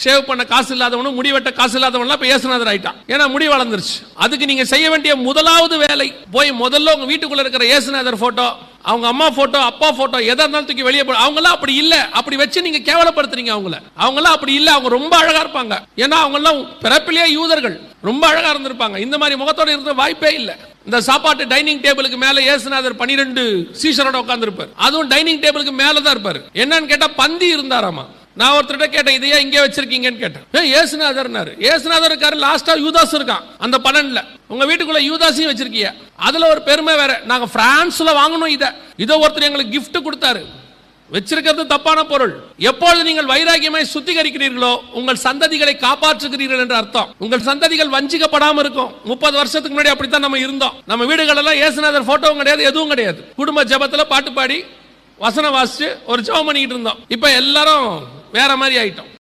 Shave பண்ண காசு இல்லாதவனும் முடி வெட்ட காசு இல்லாதவன்லாம் இப்ப இயேசுநாதர் ஆயிட்டான். ஏன்னா முடி வளர்ந்துருச்சு. அதுக்கு நீங்க செய்ய வேண்டிய முதலாவது வேலை, போய் முதல்ல உங்க வீட்டுக்குள்ள இருக்கிற இயேசுநாதர் போட்டோ, அவங்க அம்மா போட்டோ, அப்பா போட்டோ எதா இருந்தாலும் தூக்கி வெளியே போட. அவங்க எல்லாம் அப்படி இல்ல, அப்படி வச்சு நீங்க கேவலப்படுத்துறீங்க அவங்கள. அவங்க எல்லாம் அப்படி இல்ல, அவங்க ரொம்ப அழகா இருப்பாங்க. ஏன்னா அவங்க எல்லாம் பிறப்பிலேயே யூதர்கள், ரொம்ப அழகா இருந்திருப்பாங்க. இந்த மாதிரி முகத்தோட இருந்த வாய்ப்பே இல்ல. இந்த சாப்பாட்டு டைனிங் டேபிளுக்கு மேல இயேசுநாதர் 12 சீஷரோட உட்கார்ந்து இருப்பார். அதுவும் டைனிங் டேபிளுக்கு மேலதான் இருப்பாரு. என்னன்னு கேட்டா பந்தி இருந்தாராமா. நான் ஒருத்தர்கிட்ட கேட்டேன், இதையா இங்கே வச்சிருக்கீங்கன்னு கேட்டேன். இயேசுநாதர் இருக்காரு, லாஸ்டா யூதாஸ் இருக்கான் அந்த 12ல. உங்க வீட்டுக்குள்ள யூதாஸையும் வச்சிருக்கீங்க. அதுல ஒரு பெருமை வேற, நாங்க பிரான்ஸ்ல வாங்கணும் இதோ ஒருத்தர் எங்களுக்கு gift கொடுத்தாரு. வச்சிருக்கிறது தப்பான பொருள். எப்பொழுது நீங்கள் வைராகியமாய் சுத்திகரிக்கிறீர்களோ உங்கள் சந்ததிகளை காப்பாற்றுகிறீர்கள் என்ற அர்த்தம். உங்கள் சந்ததிகள் வஞ்சிக்கப்படாம இருக்கும். 30 வருஷத்துக்கு முன்னாடி அப்படித்தான் நம்ம இருந்தோம். நம்ம வீடுகள் எல்லாம் இயேசுநாதர் போட்டோவும் கிடையாது, எதுவும் கிடையாது. குடும்ப ஜெபத்துல பாட்டு பாடி வசனம் வாசிச்சு ஒரு ஜெபம் பண்ணிட்டு இருந்தோம். இப்ப எல்லாரும் வேற மாதிரி ஆயிட்டோம்.